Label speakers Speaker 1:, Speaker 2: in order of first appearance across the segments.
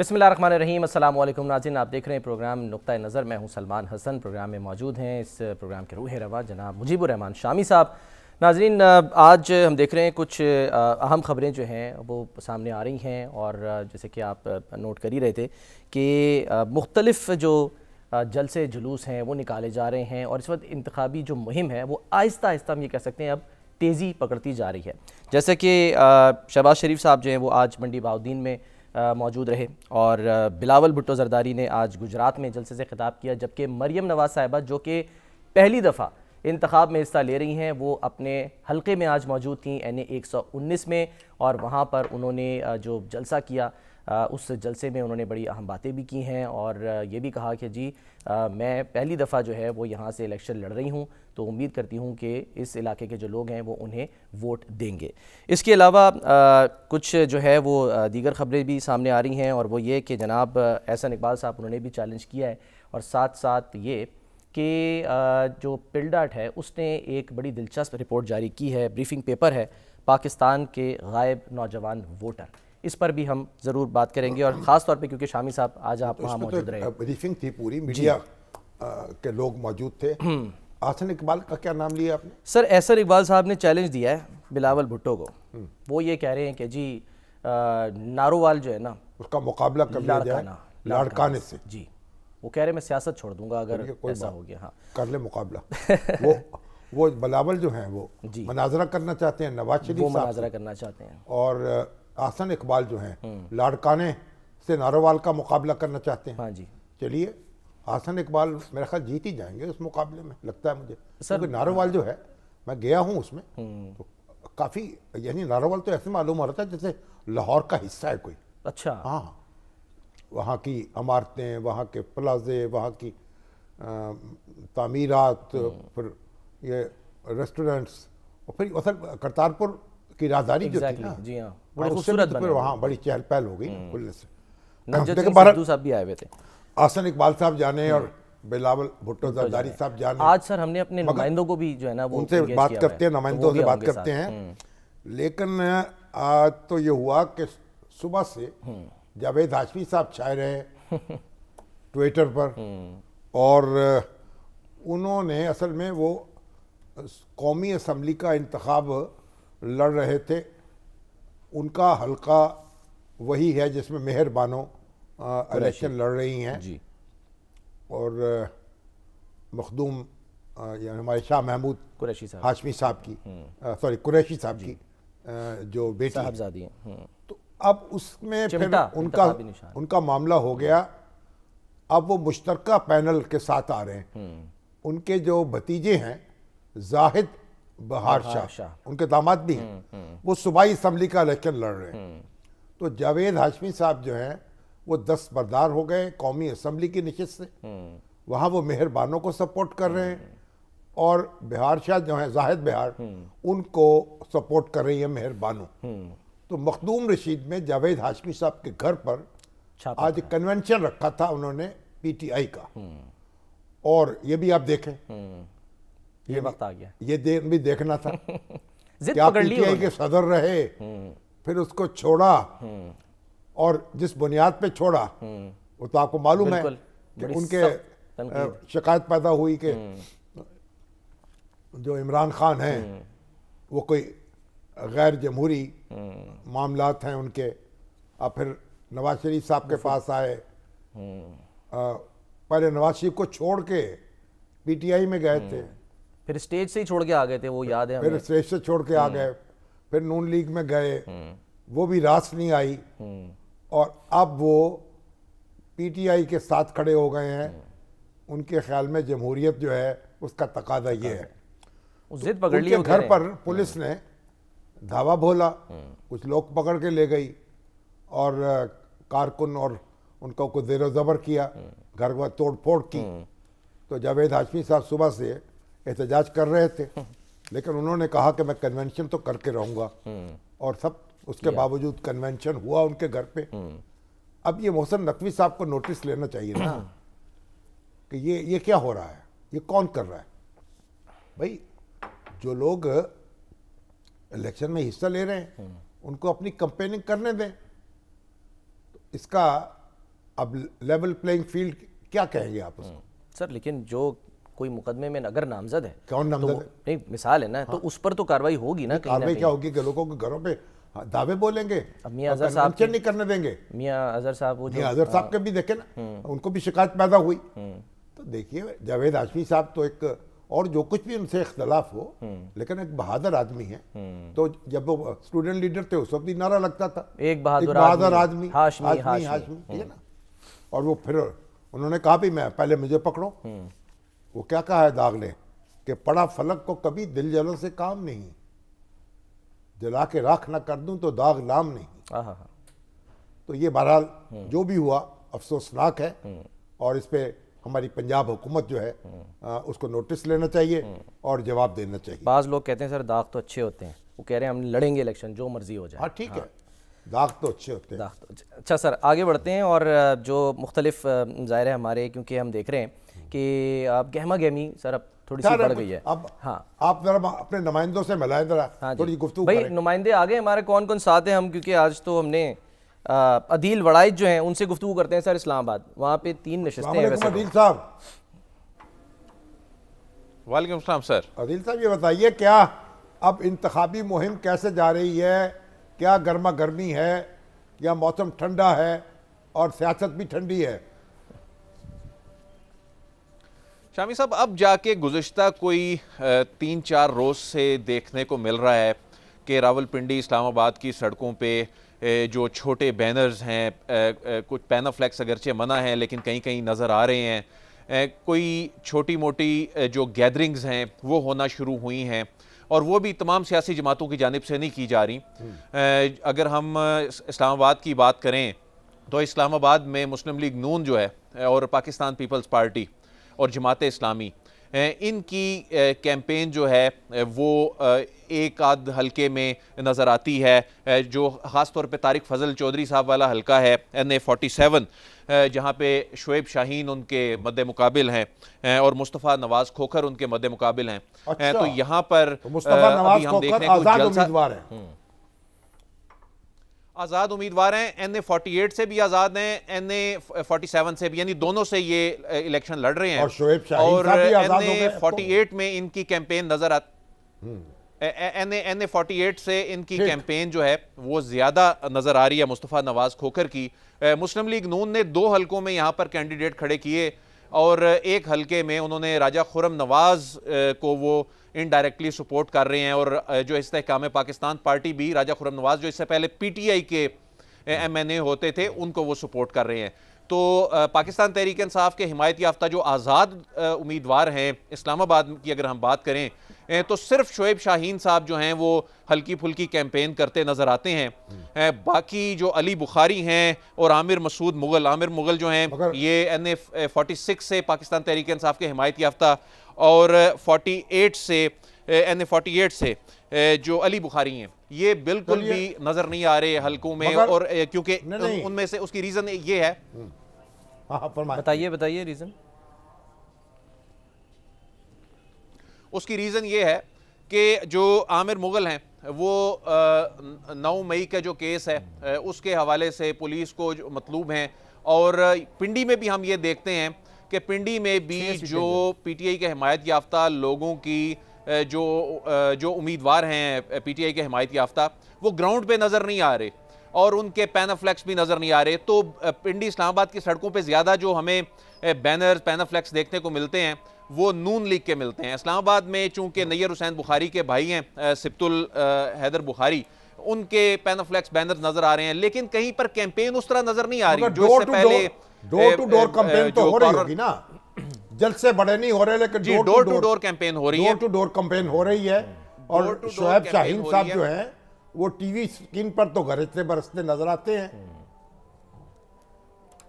Speaker 1: बिस्मिल्लाहिर्रहमानिर्रहीम। अस्सलाम वालेकुम नाज़रीन, आप देख रहे हैं प्रोग्राम नुक्ता नज़र। मैं हूं सलमान हसन, प्रोग्राम में मौजूद हैं इस प्रोग्राम के रूह रवा जनाब मुजीबुर रहमान शामी साहब। नाज़रीन, आज हम देख रहे हैं कुछ अहम ख़बरें जो हैं वो सामने आ रही हैं, और जैसे कि आप नोट कर ही रहे थे कि मुख्तलिफ़ जो जलसे जुलूस हैं वो निकाले जा रहे हैं, और इस वक्त इंतखाबी जो मुहिम है वो आहिस्ता आहिस्ता हम ये कह सकते हैं अब तेज़ी पकड़ती जा रही है। जैसे कि शहबाज शरीफ साहब जो हैं वो आज मंडी बहाउद्दीन में मौजूद रहे, और बिलावल भुट्टो ज़रदारी ने आज गुजरात में जलसे से ख़िताब किया, जबकि मरियम नवाज़ साहिबा जो कि पहली दफ़ा इंतखाब में हिस्सा ले रही हैं वो अपने हलके में आज मौजूद थी NA 119 में, और वहाँ पर उन्होंने जो जलसा किया उस जलसे में उन्होंने बड़ी अहम बातें भी की हैं, और ये भी कहा कि जी मैं पहली दफ़ा जो है वो यहाँ से इलेक्शन लड़ रही हूँ, तो उम्मीद करती हूँ कि इस इलाके के जो लोग हैं वो उन्हें वोट देंगे। इसके अलावा कुछ जो है वो दीगर ख़बरें भी सामने आ रही हैं, और वो ये कि जनाब एहसन इकबाल साहब उन्होंने भी चैलेंज किया है, और साथ साथ ये कि जो पिलडाट है उसने एक बड़ी दिलचस्प रिपोर्ट जारी की है, ब्रीफिंग पेपर है पाकिस्तान के गायब नौजवान वोटर। इस पर भी हम ज़रूर बात करेंगे, और ख़ास तौर पे क्योंकि शामी साहब आज आप वहाँ मौजूद रहे।
Speaker 2: ब्रीफिंग थी, पूरी मीडिया के लोग मौजूद थे। एहसन इकबाल का क्या नाम लिया आपने?
Speaker 1: सर, एहसन इकबाल साहब ने चैलेंज दिया है बिलावल भुट्टो को। वो ये कह रहे हैं कि जी नारोवाल जो है ना उसका मुकाबला कर लिया जाए लाड़काने से। जी, वो कह रहे मैं सियासत छोड़ दूंगा अगर ऐसा हो गया। हाँ,
Speaker 2: कर ले मुकाबला। वो बिलावल जो हैं वो मनाजरा करना चाहते हैं नवाज शरीफ साहब,
Speaker 1: मनाजरा करना चाहते हैं,
Speaker 2: और एहसन इकबाल जो हैं लाड़काने से नारोवाल का मुकाबला करना चाहते हैं।
Speaker 1: हाँ जी,
Speaker 2: चलिए एहसन इकबाल मेरे ख्याल जीत ही जाएंगे उस मुकाबले में, लगता है मुझे। क्योंकि नारोवाल जो है, मैं गया हूँ उसमें, तो काफ़ी, यानी नारोवाल तो ऐसे मालूम हो रहा था जैसे लाहौर का हिस्सा है कोई।
Speaker 1: अच्छा,
Speaker 2: हाँ, वहाँ की इमारतें, वहाँ के प्लाजे, वहाँ की तामीरात, फिर ये रेस्टोरेंट्स, और फिर असल करतारपुर की राहदारी जो थी ना,
Speaker 1: जी हाँ,
Speaker 2: बड़ी खूबसूरत, तो फिर वहाँ बड़ी चहल पहल हो गई खुलने से।
Speaker 1: नजरत सिद्धू साहब भी आए हुए थे।
Speaker 2: एहसन इकबाल साहब जाने और बिलावल भुट्टो ज़रदारी साहब जाने,
Speaker 1: आज सर हमने अपने नुमाइंदों को भी जो है ना वो
Speaker 2: उनसे बात करते हैं, नुमाइंदों से बात करते हैं। लेकिन आज तो ये हुआ कि सुबह से जावेद हाशमी साहब छाए रहे ट्विटर पर, और उन्होंने असल में वो कौमी असम्बली का इंतखाब लड़ रहे थे। उनका हल्का वही है जिसमें मेहर बानो इलेक्शन लड़ रही हैं जी, और मखदूम यानी हमारे शाह महमूद
Speaker 1: कुरैशी साहब,
Speaker 2: हाशमी साहब की, सॉरी कुरैशी साहब की जो बेटी
Speaker 1: साहबजादी हैं।
Speaker 2: तो अब उसमें फिर उनका मामला हो गया। अब वो मुश्तरका पैनल के साथ आ रहे हैं। उनके जो भतीजे हैं जाहिद बहार शाह, उनके दामाद भी हैं, वो सूबाई असम्बली का इलेक्शन लड़ रहे हैं। तो जावेद हाशमी साहब जो हैं वो दस्तबरदार हो गए कौमी असम्बली की नशिस्त से, वहाँ वो मेहर बानो को सपोर्ट कर रहे हैं, और बिहार शाह जो हैं जाहिद बिहार, उनको सपोर्ट कर रही है मेहर बानो। तो मखदूम रशीद में जावेद हाशमी साहब के घर पर आज कन्वेंशन रखा था उन्होंने PTI का, और ये भी आप देखें,
Speaker 1: ये वक्त आ गया,
Speaker 2: ये भी देखना था। क्या PTI के सदर रहे, फिर उसको छोड़ा, और जिस बुनियाद पे छोड़ा वो तो आपको मालूम है कि उनके शिकायत पैदा हुई कि जो इमरान खान हैं वो कोई गैर जमहूरी मामलात हैं उनके। अब फिर नवाज शरीफ साहब के पास आए, पहले नवाज शरीफ को छोड़ के PTI में गए थे,
Speaker 1: फिर स्टेज से ही छोड़ के आ गए थे, वो याद है,
Speaker 2: फिर स्टेज से छोड़ के आ गए, फिर नून लीग में गए, वो भी रास नहीं आई, और अब वो PTI के साथ खड़े हो गए हैं। उनके ख्याल में जमहूरियत जो है उसका तकादा ये है।
Speaker 1: जिद पकड़ ली,
Speaker 2: उनके घर पर पुलिस ने धावा बोला, कुछ लोग पकड़ के ले गई, और कारकुन और उनको को ज़ेर ज़बर किया, घर में तोड़ फोड़ की। तो जावेद हाशमी साहब सुबह से एहतजाज कर रहे थे, लेकिन उन्होंने कहा कि मैं कन्वेंशन तो करके रहूँगा, और सब उसके बावजूद कन्वेंशन हुआ उनके घर पे। अब ये मोहसिन नकवी साहब को नोटिस लेना चाहिए ना कि ये क्या हो रहा है, ये कौन कर रहा है। भाई जो लोग इलेक्शन में हिस्सा ले रहे हैं उनको अपनी कंपेनिंग करने दें। तो इसका अब लेवल प्लेइंग फील्ड क्या कहेंगे आप उसको?
Speaker 1: सर लेकिन जो कोई मुकदमे में अगर नामजद है,
Speaker 2: कौन नामजद
Speaker 1: तो
Speaker 2: है?
Speaker 1: नहीं मिसाल है ना, तो उस पर तो कार्रवाई होगी ना।
Speaker 2: कार्रवाई क्या होगी कि लोगों के घरों पे दावे बोलेंगे,
Speaker 1: अब मियां अजहर साहब
Speaker 2: नहीं करने देंगे।
Speaker 1: मियां अजहर साहब, वो
Speaker 2: मियां अजहर साहब के भी देखे ना, उनको भी शिकायत पैदा हुई। तो देखिए जावेद हाशमी साहब तो एक, और जो कुछ भी उनसे इख्तलाफ हो, लेकिन एक बहादुर आदमी है। तो जब वो स्टूडेंट लीडर थे उस वक्त भी नारा लगता था,
Speaker 1: एक बहादुर आदमी,
Speaker 2: हाशमी, ठीक है ना। और वो फिर उन्होंने कहा भी मैं पहले मुझे पकड़ो। वो क्या कहा है दाग ने कि पड़ा फलक को कभी दिल जलन से काम नहीं, जला के राख ना कर दूं तो दाग लाम नहीं। तो ये बहरहाल जो भी हुआ अफसोसनाक है, और इस पे हमारी पंजाब हुकूमत जो है उसको नोटिस लेना चाहिए और जवाब देना चाहिए।
Speaker 1: बाज़ लोग कहते हैं सर दाग तो अच्छे होते हैं, वो कह रहे हैं हम लड़ेंगे इलेक्शन, जो मर्जी हो जाए।
Speaker 2: हाँ ठीक है, दाग तो अच्छे होते हैं।
Speaker 1: अच्छा सर, आगे बढ़ते हैं। और जो मुख्तलिफ ज़ाहिर है हमारे, क्योंकि हम देख रहे हैं कि अब गहमा गहमी सर अब थोड़ी सी बढ़ गई है।
Speaker 2: अब हाँ, आप जरा अपने नुमाइंदों से मिलाएं जरा, थोड़ी गुफ्तगू
Speaker 1: भाई। नुमाइंदे आ गए हमारे, कौन कौन साथ हैं हम, क्योंकि आज तो हमने अदील वड़ाइज जो हैं उनसे गुफ्तगू करते हैं सर, इस्लामाबाद, वहाँ पे 3 नशिस्तें हैं वैसे।
Speaker 2: अदील साहब,
Speaker 3: वालेकुम सलाम सर।
Speaker 2: अदील साहब ये बताइए, क्या अब इंतखाबी मुहिम कैसे जा रही है? क्या गर्मा गर्मी है या मौसम ठंडा है और सियासत भी ठंडी है?
Speaker 3: शामी साहब, अब जाके गुज़िश्ता कोई 3-4 रोज़ से देखने को मिल रहा है कि रावलपिंडी इस्लामाबाद की सड़कों पे जो छोटे बैनर्स हैं, कुछ पैनाफ्लेक्स अगरचे मना है लेकिन कहीं कहीं नज़र आ रहे हैं, कोई छोटी मोटी जो गैदरिंग्स हैं वो होना शुरू हुई हैं, और वो भी तमाम सियासी जमातों की जानिब से नहीं की जा रही। अगर हम इस्लामाबाद की बात करें तो इस्लामाबाद में मुस्लिम लीग नून जो है और पाकिस्तान पीपल्स पार्टी और जमात इस्लामी, इनकी कैंपेन जो है वो एक आध हलके में नज़र आती है, जो ख़ास तौर पे तारिक फजल चौधरी साहब वाला हलका है NA 47, जहाँ पे शुएब शाहीन उनके मद्दे मुकाबिल हैं और मुस्तफ़ा नवाज़ खोखर उनके मद्दे मुकाबिल हैं। अच्छा, तो यहाँ पर
Speaker 2: मुस्तफ़ा नवाज़ खोखर आज़ाद उम्मीदवार हैं,
Speaker 3: आज़ाद उम्मीदवार हैं, NA 48 से भी आज़ाद हैं, NA 47 से भी, यानी दोनों से ये इलेक्शन लड़ रहे हैं। और NA 48 में इनकी कैंपेन नजर NA 48 से इनकी कैंपेन जो है वो ज्यादा नजर आ रही है मुस्तफ़ा नवाज खोखर की। मुस्लिम लीग नून ने 2 हलकों में यहाँ पर कैंडिडेट खड़े किए और एक हलके में उन्होंने राजा खुर्रम नवाज को वो इनडायरेक्टली सपोर्ट कर रहे हैं, और जो इस्तेहकाम पाकिस्तान पार्टी भी राजा खुर्रम नवाज जो इससे पहले PTI के MNA होते थे उनको वो सपोर्ट कर रहे हैं। तो पाकिस्तान तहरीक इंसाफ के हिमायत याफ्ता जो आज़ाद उम्मीदवार हैं इस्लामाबाद की अगर हम बात करें तो सिर्फ शुएब शाहीन साहब जो हैं वो हल्की फुल्की कैंपेन करते नजर आते हैं। बाकी जो अली बुखारी हैं और आमिर मुगल जो हैं ये NA 46 से पाकिस्तान तहरीक इंसाफ के हिमायत याफ्ता और 48 से NA 48 से जो अली बुखारी हैं ये बिल्कुल भी नजर नहीं आ रहे हलकों में, और क्योंकि उनमें से उसकी रीजन ये है।
Speaker 1: बताइए रीजन।
Speaker 3: उसकी रीजन ये है कि जो आमिर मुगल हैं वो 9 मई का जो केस है उसके हवाले से पुलिस को जो मतलूब हैं, और पिंडी में भी हम ये देखते हैं कि पिंडी में भी जो PTI के हिमायत याफ्ता लोगों की जो उम्मीदवार हैं PTI के हिमायत याफ्ता वो ग्राउंड पे नज़र नहीं आ रहे और उनके पैनाफ्लेक्स भी नज़र नहीं आ रहे। तो पिंडी इस्लामाबाद की सड़कों पे ज़्यादा जो हमें बैनर्स पैनाफ्लेक्स देखने को मिलते हैं वो नून लीग के मिलते हैं। इस्लामाबाद में चूंकि नैयर हुसैन बुखारी के भाई हैं सिब्तुल हैदर बुखारी, उनके पैनाफ्लेक्स बैनर नजर आ रहे हैं, लेकिन कहीं पर कैंपेन उस तरह नजर नहीं आ रही जो इससे पहले।
Speaker 2: डोर टू डोर कैंपेन तो हो रही होगी ना, जलसे बड़े नहीं हो रहे लेकिन
Speaker 3: डोर टू डोर कैंपेन हो रही है,
Speaker 2: डोर टू डोर कैंपेन हो रही है। और शुएब शाहीन साहब जो हैं वो टीवी स्क्रीन पर तो गरजते बरसते नजर आते हैं।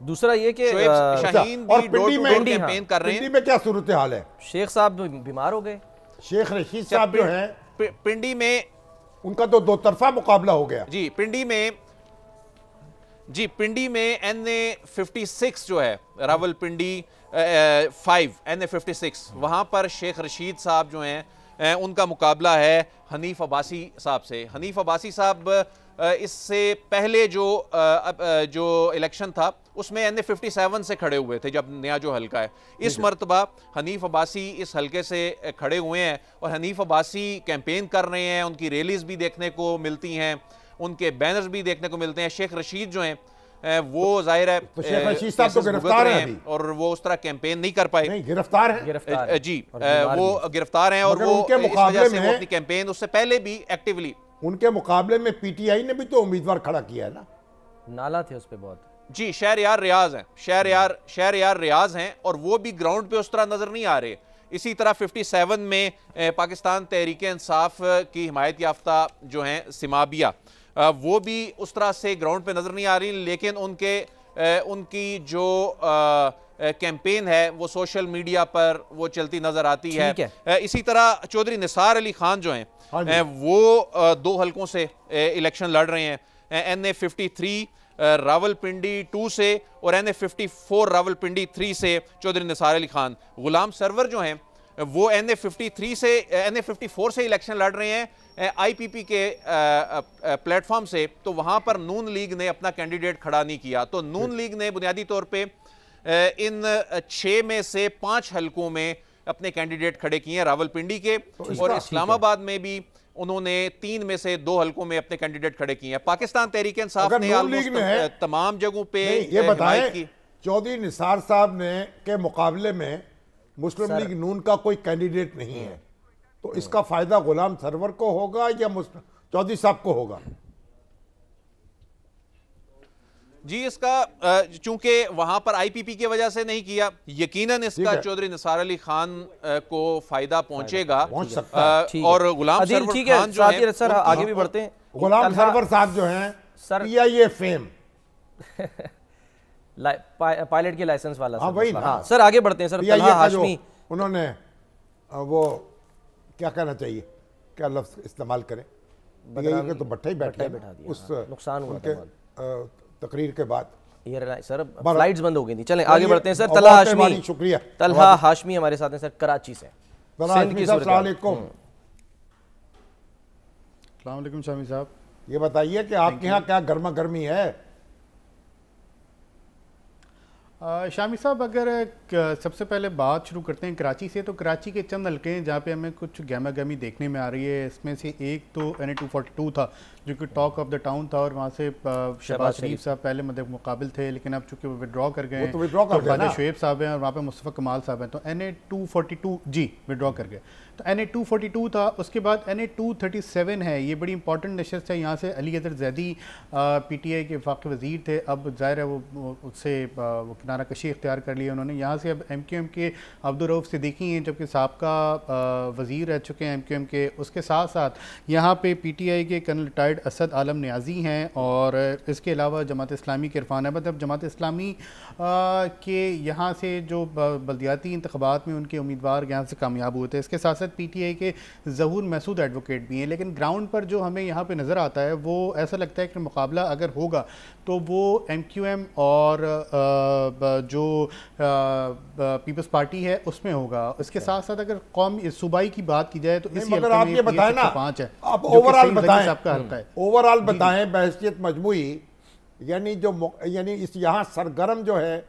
Speaker 1: दूसरा ये कि
Speaker 3: शाहीन भी पिंडी में कैंपेन कर रहे हैं।
Speaker 2: पिंडी में क्या सूरत हाल है?
Speaker 1: शेख साहब बीमार हो गए,
Speaker 2: शेख रशीद साहब जो हैं
Speaker 3: पिंडी में उनका
Speaker 2: तो 2 तरफा मुकाबला हो गया।
Speaker 3: जी पिंडी में NA 56 जो है रावलपिंडी 5 NA 56 वहां पर शेख रशीद साहब जो हैं उनका मुकाबला है हनीफ अब्बासी साहब से। हनीफ अब्बासी साहब इससे पहले जो इलेक्शन था उसमें NA 57 से खड़े हुए थे, जब नया जो हल्का है। इस मर्तबा हनीफ अब्बासी इस हल्के से खड़े हुए हैं और हनीफ अब्बासी कैंपेन कर रहे हैं, उनकी रैलीज भी देखने को मिलती हैं, उनके बैनर्स भी देखने को मिलते हैं। शेख रशीद जो हैं वो जाहिर है
Speaker 2: तो शेख रशीद साहब तो गिरफ्तार हैं
Speaker 3: और वो उस तरह कैंपेन नहीं कर पाए।
Speaker 2: नहीं, गिरफ्तार है
Speaker 3: जी, वो गिरफ्तार हैं और वो
Speaker 2: उनके मुकाबले में
Speaker 3: अपनी कैंपेन उससे पहले भी एक्टिवली,
Speaker 2: उनके मुकाबले में PTI ने भी तो उम्मीदवार खड़ा किया है ना।
Speaker 1: नाला थे उस पे बहुत।
Speaker 3: जी, शहरयार रियाज हैं, शहरयार रियाज हैं और वो भी ग्राउंड पे उस तरह नजर नहीं आ रहे। इसी तरह 57 में पाकिस्तान तहरीक इंसाफ की हिमायत याफ्ता जो हैं सिमाबिया, वो भी उस तरह से ग्राउंड पे नजर नहीं आ रही, लेकिन उनकी जो कैंपेन है वो सोशल मीडिया पर वो चलती नजर आती है। इसी तरह चौधरी निसार अली खान जो हैं वो 2 हलकों से इलेक्शन लड़ रहे हैं, NA 53 रावलपिंडी 2 से और NA 54 रावलपिंडी 3 से चौधरी निसार अली खान। गुलाम सरवर जो हैं वो NA 54 से इलेक्शन लड़ रहे हैं IPP के प्लेटफॉर्म से, तो वहां पर नून लीग ने अपना कैंडिडेट खड़ा नहीं किया। तो नून लीग ने बुनियादी तौर पे इन 6 में से 5 हलकों में अपने कैंडिडेट खड़े किए हैं रावलपिंडी के, और इस्लामाबाद में भी उन्होंने 3 में से 2 हलकों में अपने कैंडिडेट खड़े किए हैं। पाकिस्तान तहरीक इंसाफ ने तमाम जगहों पे
Speaker 2: ये बताएं, चौधरी निसार साहब ने के मुकाबले में मुस्लिम लीग नून का कोई कैंडिडेट नहीं है, तो इसका फायदा गुलाम सरवर को होगा या चौधरी साहब को होगा?
Speaker 3: जी, इसका चूंकि वहां पर IPP की वजह से नहीं किया, यकीनन इसका चौधरी निसार अली खान को फायदा पहुंचेगा,
Speaker 2: पहुंच सकता है।
Speaker 3: और गुलाम सरवर खान जो है,
Speaker 1: सर आगे भी बढ़ते हैं।
Speaker 2: गुलाम सरवर साहब जो हैं PIA फेम
Speaker 1: पायलट के लाइसेंस वाला।
Speaker 2: हाँ वही ना।
Speaker 1: सर आगे बढ़ते हैं सर। तलहा हाशमी,
Speaker 2: उन्होंने वो क्या कहना चाहिए, क्या लफ्ज इस्तेमाल करें, के तो बट्टा ही बैठा दिया उस
Speaker 1: नुकसान
Speaker 2: उनके तकरीर के बाद।
Speaker 1: ये सर फ्लाइट्स बंद हो गई थी। चलें आगे बढ़ते हैं सर। तलहा हाशमी,
Speaker 2: शुक्रिया।
Speaker 1: तलहा हाशमी हमारे साथ हैं सर, कराची से।
Speaker 2: अस्सलाम
Speaker 4: वालेकुम शामी साहब,
Speaker 2: ये बताइए कि आपके यहाँ क्या गर्मा गर्मी है?
Speaker 4: शामी साहब, अगर सबसे पहले बात शुरू करते हैं कराची से, तो कराची के चंद हल्के हैं जहाँ पे हमें कुछ गहमा गहमी देखने में आ रही है। इसमें से एक तो NA 242 था जो कि टॉक ऑफ द टाउन था, और वहाँ से शहबाज शरीफ साहब पहले मद्दे मुकाबिल थे, लेकिन अब चूंकि वो विड्रॉ कर गए हैं, तो शुएब साहब हैं और वहाँ पे मुस्तफ़ा कमाल साहब हैं, तो NA 242 जी विड्रॉ कर गए। तो NA 242 था। उसके बाद NA 237 है, ये बड़ी इंपॉर्टेंट नशस्त है। यहाँ से अली अजहर जैदी PTI के वफाकी वज़ीर थे, अब ज़ाहिर है वो उससे वो किनारा कशी इख्तियार कर लिया उन्होंने। यहाँ से अब MQM के अब्दुर्रऊफ़ सिद्दीकी हैं, जबकि साबका वज़ीर रह चुके हैं MQM के। उसके साथ साथ यहाँ पे PTI के कर्नल रिटायर्ड असद आलम न्याजी हैं, और इसके अलावा जमात इस्लामी के इरफान अहमद। अब जमात इस्लामी के यहाँ से जो बल्दियाती इंतख़ाबात में उनके उम्मीदवार यहाँ से कामयाब हुए थे, इसके साथ साथ PTI के ज़हूर महसूद एडवोकेट भी हैं। लेकिन ग्राउंड पर जो हमें यहाँ पे नज़र आता है वो ऐसा लगता है कि मुकाबला अगर होगा तो वो MQM और जो पीपल्स पार्टी है उसमें होगा। इसके साथ साथ अगर कौम सूबाई की बात की जाए तो इसी
Speaker 2: मगर आप ये बताएं ना,
Speaker 4: 5 है,
Speaker 2: आप ओवरऑल बताएं,
Speaker 4: आपका हल्का है,
Speaker 2: ओवरऑल बताएं बहैसियत मजमूई, यानी इस यहाँ सरगर्म जो है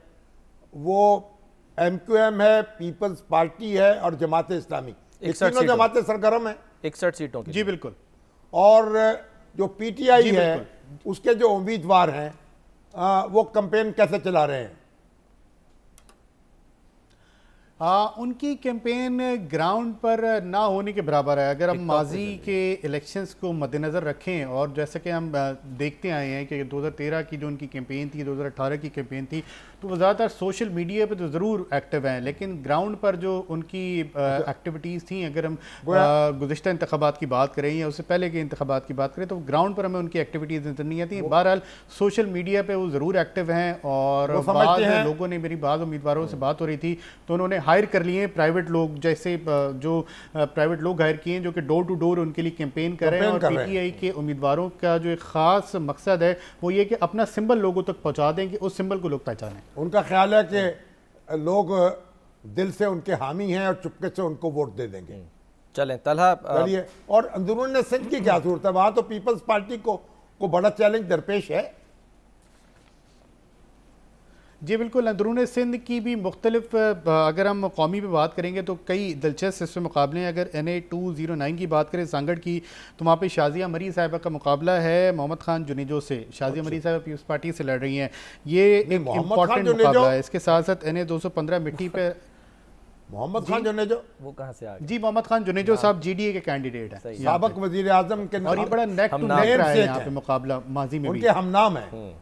Speaker 2: वो MQM है, पीपल्स पार्टी है और जमात इस्लामी, तीनों जमातें सरगर्म है
Speaker 1: 61 सीटों की।
Speaker 4: जी बिल्कुल।
Speaker 2: और जो PTI है उसके जो उम्मीदवार हैं वो कैंपेन कैसे चला रहे हैं?
Speaker 4: उनकी कैंपेन ग्राउंड पर ना होने के बराबर है। अगर हम माजी के इलेक्शंस को मद्देनज़र रखें, और जैसे कि हम देखते आए हैं कि 2013 की जो उनकी कैंपेन थी, 2018 की कैंपेन थी, तो वो ज़्यादातर सोशल मीडिया पे तो ज़रूर एक्टिव हैं, लेकिन ग्राउंड पर जो उनकी एक्टिविटीज़ थी, अगर हम गुज़िश्ता इंतख़ाबात की बात करें या उससे पहले के इंतख़ाबात की बात करें, तो ग्राउंड पर हमें उनकी एक्टिविटीज़ नज़र नहीं आती। बहरहाल सोशल मीडिया पर वो ज़रूर एक्टिव हैं, और बाद लोगों ने, मेरी बाद उम्मीदवारों से बात हो रही थी, तो उन्होंने हायर कर लिए प्राइवेट लोग, जैसे जो प्राइवेट लोग हायर किए हैं जो कि डोर टू डोर उनके लिए कैंपेन कर रहे हैं। और PTI के उम्मीदवारों का जो एक खास मकसद है वो ये कि अपना सिंबल लोगों तक पहुंचा दें, कि उस सिंबल को लोग पहचानें।
Speaker 2: उनका ख्याल है कि लोग दिल से उनके हामी हैं और चुपके से उनको वोट दे देंगे।
Speaker 1: चलें तलहा,
Speaker 2: चलिए, और अंदरून सिंध की क्या सूरत है? वहाँ तो पीपल्स पार्टी को को बड़ा चैलेंज दरपेश है।
Speaker 4: जी बिल्कुल, अंदरून सिंध की भी मुख्तलिफ, अगर हम कौमी पे बात करेंगे तो कई दिलचस्प इसमें मुकाबले हैं। अगर NA-209 की बात करें सांगड़ की, तो वहाँ पे शाजिया मरी साहिबा का मुकाबला है मोहम्मद खान जुनेजो से। शाजिया मरी साहिबा पीपल्स पार्टी से लड़ रही हैं, ये एक इम्पॉर्टेंट मुकाबला है। इसके साथ साथ NA-215 मिट्टी पे
Speaker 2: मोहम्मद खान जुनेजो,
Speaker 1: वो कहाँ से आ गए?
Speaker 4: जी मोहम्मद खान जुनेजो साहब GDA के कैंडिडेट हैं,
Speaker 2: साबिक वजीर आजम के,
Speaker 4: और ये बड़ा नेक टू नेक रहा है यहाँ पे मुकाबला माजी में,
Speaker 2: उनके हम नाम है।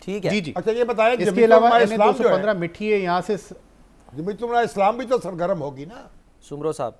Speaker 1: ठीक है
Speaker 4: जी जी।
Speaker 2: अच्छा ये बताएं,
Speaker 4: इसके अलावा NA-215 मिट्टी है, यहाँ से
Speaker 2: जमीयत उलमा इस्लाम भी तो सरगर्म होगी ना
Speaker 1: सुमरो साहब?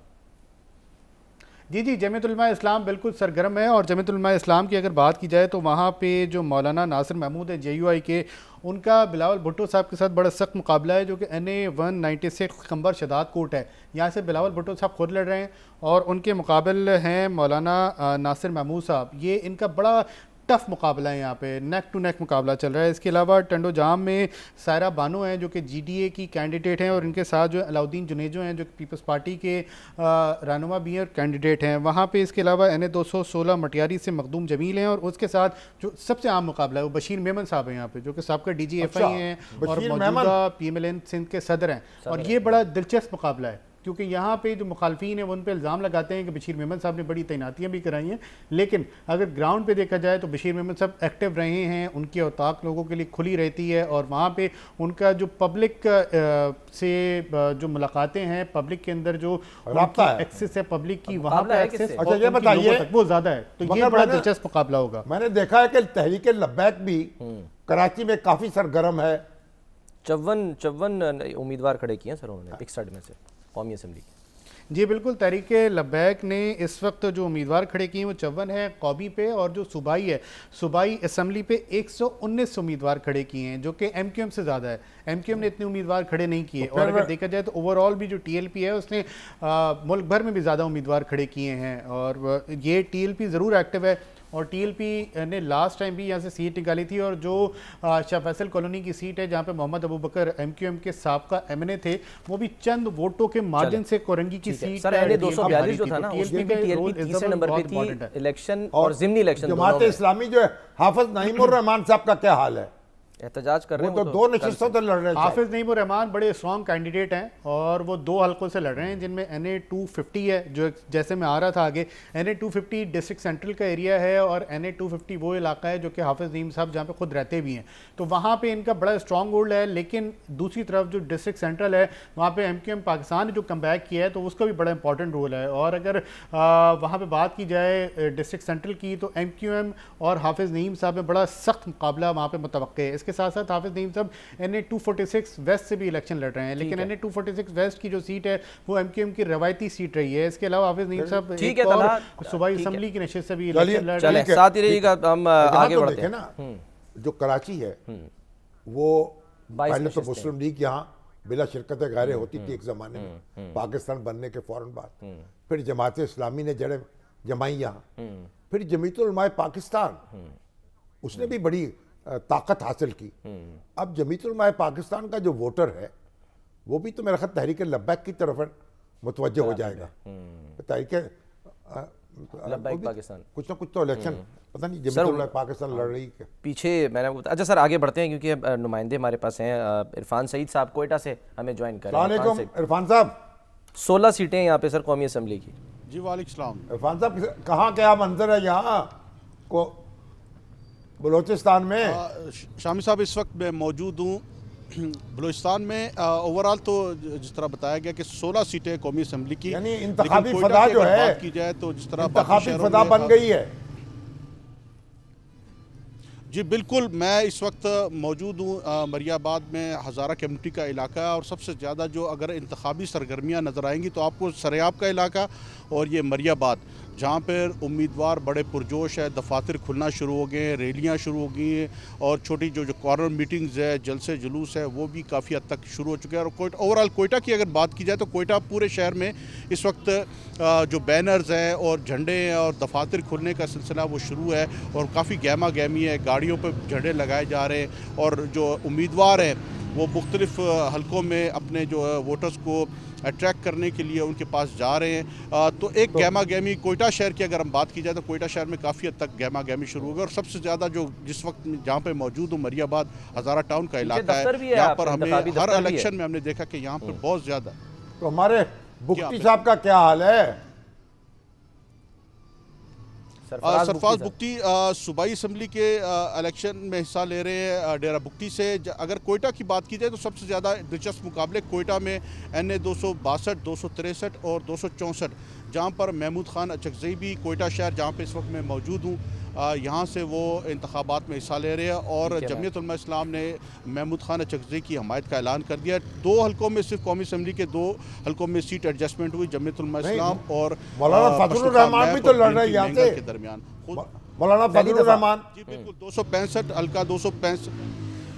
Speaker 4: जी जी, जमीयत उलमा इस्लाम बिल्कुल सरगर्म है। और जमीयत उलमा इस्लाम की अगर बात की जाए तो वहाँ पे जो मौलाना नासिर महमूद है JUI के, उनका बिलावल भुट्टो साहब के साथ बड़ा सख्त मुकाबला है, जो कि NA-196 खंबर शदाद कोर्ट है। यहाँ से बिलावल भुट्टो साहब खुद लड़ रहे हैं और उनके मुकाबल हैं मौलाना नासिर महमूद साहब। ये इनका बड़ा टफ मुकाबला है, यहाँ पे नेक टू नेक मुकाबला चल रहा है। इसके अलावा टंडो जाम में सायरा बानो हैं जो कि GDA की कैंडिडेट हैं, और इनके साथ जो अलाउद्दीन जुनेजो हैं जो कि पीपल्स पार्टी के रहनुमा भी हैं, कैंडिडेट हैं वहाँ पे। इसके अलावा NA-216 मटियारी से मखदूम जमील हैं, और उसके साथ जो सबसे आम मुकाबला है वो बशीर मेमन साहब हैं यहाँ पे, जो कि साबका DGFI हैं और मौजूदा PMLN सिंध के सदर हैं। और ये बड़ा दिलचस्प मुकाबला है, क्योंकि यहाँ पे जो मुखालफीन है वो उन पर इल्ज़ाम लगाते हैं कि बशीर मेमन साहब ने बड़ी तैनातियाँ भी कराई हैं, लेकिन अगर ग्राउंड पे देखा जाए तो बशीर मेमन साहब एक्टिव रहे हैं, उनकी औताक लोगों के लिए खुली रहती है, और वहाँ पे उनका जो पब्लिक से जो मुलाकातें हैं, पब्लिक के अंदर जो एक्सेस है पब्लिक की, वहाँ पे एक्सेस वो ज़्यादा है। तो ये बड़ा दिलचस्प मुकाबला होगा।
Speaker 2: मैंने देखा है कि तहरीक लब्बैक भी कराची में काफ़ी सरगर्म है।
Speaker 1: 54 उम्मीदवार खड़े किए हैं सर उन्होंने 61 में से कौमी असम्बली की।
Speaker 4: जी बिल्कुल, तहरीक लब्बैक ने इस वक्त जो उम्मीदवार खड़े किए हैं वो 54 है कौमी पे, और जो सूबाई है, सूबाई असम्बली पे 119 उम्मीदवार खड़े किए हैं, जो कि MQM से ज़्यादा है। MQM ने इतने उम्मीदवार खड़े नहीं किए। और अगर देखा जाए तो ओवरऑल भी जो TLP है उसने मुल्क भर में भी ज़्यादा उम्मीदवार खड़े किए हैं, और ये TLP ज़रूर एक्टिव है। और TLP ने लास्ट टाइम भी यहाँ से सीट निकाली थी, और जो शाह फैसल कॉलोनी की सीट है जहाँ पे मोहम्मद अबू बकर MQM के साबका MNA थे, वो भी चंद वोटों के मार्जिन से कोरंगी की सीट
Speaker 1: सर NA-242 जो था ना, उसमें भी TLP तीसरे नंबर पे थी। इलेक्शन और ज़िमनी इलेक्शन,
Speaker 2: जमात इस्लामी जो है, हाफिज नईमुर रहमान साहब का क्या हाल है?
Speaker 1: एहतजाज कर रहे हैं,
Speaker 2: वो तो 2 नशिस्तों से लड़ रहे हैं।
Speaker 4: हाफिज नईमुर रहमान बड़े स्ट्रॉन्ग कैंडिडेट हैं, और वो 2 हलकों से लड़ रहे हैं, जिनमें NA-250 है, जो जैसे मैं आ रहा था आगे, NA-250 डिस्ट्रिक्ट सेंट्रल का एरिया है, और NA-250 वो इलाका है जो कि हाफिज नईम साहब जहाँ पे खुद रहते भी हैं, तो वहाँ पे इनका बड़ा स्ट्रॉन्ग होल्ड है। लेकिन दूसरी तरफ जो डिस्ट्रिक्ट सेंट्रल है, वहाँ पे MQM पाकिस्तान ने जो कमबैक किया है, तो उसका भी बड़ा इंपॉर्टेंट रोल है। और अगर वहाँ पर बात की जाए डिस्ट्रिक्ट सेंट्रल की, तो MQM और हाफिज नईम साहब में बड़ा सख्त मुकाबला वहाँ पर मुतवक्के है। इसके साथ साथ हाफिज नईम साहब NA-246 वेस्ट से भी इलेक्शन लड़ रहे हैं, लेकिन NA-246 वेस्ट की जो सीट है वो MQM की रवायती सीट रही है। इसके अलावा हाफिज नईम साहब सूबाई असम्बली की नशिस्त से भी इलेक्शन लड़ रहे हैं।
Speaker 1: साथ ही रहिएगा, हम आगे बढ़ते हैं
Speaker 2: ना। जो कराची है वो पहले तो मुस्लिम लीग यहाँ बिला शिरकत गैर होती थी एक ज़माने में, पाकिस्तान बनने के फ़ौरन बाद। फिर जमात इस्लामी ने जड़ें जमाई यहाँ, फिर जमीयत उलमा पाकिस्तान, उसने भी बड़ी ताकत हासिल की। अब जमीयत उलमा पाकिस्तान का जो वोटर है वो भी तो मेरा ख्याल तहरीक लब्बैक की तरफ मुतवज्जो हो जाएगा। तहरीक लब्बैक पाकिस्तान कुछ ना कुछ तो इलेक्शन पता नहीं जमीयत उलमा पाकिस्तान लड़ रही है
Speaker 1: पीछे। मैंने अच्छा सर आगे बढ़ते हैं, क्योंकि नुमाइंदे हमारे पास हैं। इरफान सईद साहब कोयटा से हमें ज्वाइन कर रहे हैं।
Speaker 2: इरफान साहब,
Speaker 1: 16 सीटें यहाँ पे सर कौमी असम्बली की।
Speaker 5: जी वालेकुम सलाम।
Speaker 2: इरफान साहब, कहाँ क्या मंजर है यहाँ को बलोचिस्तान में?
Speaker 5: शामी साहब, इस वक्त मैं मौजूद हूँ बलूचिस्तान में। ओवरऑल तो जिस तरह बताया गया कि 16 सीटें कौमी असम्बली की,
Speaker 2: यानी इंतखाबी फदा जो है,
Speaker 5: बात की जाए तो जिस तरह
Speaker 2: इंतखाबी फदा बन गई है।
Speaker 5: जी बिल्कुल, मैं इस वक्त मौजूद हूँ मरियाबाद में, हज़ारा कम्युनिटी का इलाका है, और सबसे ज़्यादा जो अगर इंतखाबी सरगर्मियाँ नज़र आएंगी तो आपको सरेआब का इलाका और ये मरियाबाद, जहाँ पर उम्मीदवार बड़े पुरजोश है, दफातर खुलना शुरू हो गए हैं, रैलियाँ शुरू हो गई हैं, और छोटी जो कॉर्नर मीटिंग्स है, जलसे जुलूस है, वो भी काफ़ी हद तक शुरू हो चुके हैं। और ओवरऑल कोयटा की अगर बात की जाए तो कोयटा पूरे शहर में इस वक्त जो बैनर्स हैं और झंडे हैं और दफातर खुलने का सिलसिला वो शुरू है, और काफ़ी गहमा गहमी है, गाड़ियों पर झंडे लगाए जा रहे हैं, और जो उम्मीदवार हैं वो मुख्तलिफ हलकों में अपने जो है वोटर्स को अट्रैक्ट करने के लिए उनके पास जा रहे हैं। तो एक गहमा गहमी कोयटा शहर की अगर हम बात की जाए तो कोयटा शहर में काफ़ी हद तक गहमा गहमी शुरू हो गई और सबसे ज़्यादा जो जिस वक्त जहाँ पे मौजूद हूँ मरियाबाद हज़ारा टाउन का इलाका है, यहाँ पर हमें हर इलेक्शन में हमने देखा कि यहाँ पर बहुत ज़्यादा।
Speaker 2: तो हमारे बुख्ती साहब का क्या हाल है?
Speaker 5: सरफराज बुख्ती सूबाई असम्बली के इलेक्शन में हिस्सा ले रहे हैं डेरा बुख्ती से। अगर कोयटा की बात की जाए तो सबसे ज़्यादा दिलचस्प मुकाबले कोयटा में NA 262, 263 और 264, जहाँ पर महमूद खान अचकज़ई भी कोयटा शहर जहाँ पे इस वक्त मैं मौजूद हूँ यहाँ से वो इंतखाबात में हिस्सा ले रहे हैं और जमीयत उलमा इस्लाम ने महमूद खान अचकज़ई की हमायत का ऐलान कर दिया। 2 हलकों में सिर्फ कौमी असम्बली के 2 हलकों में सीट एडजस्टमेंट हुई जमीयत उलमा इस्लाम और
Speaker 2: मौलाना फजलुर रहमान भी तो लड़ रहे हैं यहाँ से
Speaker 5: के दरमियान।
Speaker 2: मौलाना फजलुर रहमान
Speaker 5: जी बिल्कुल 265 हल्का 265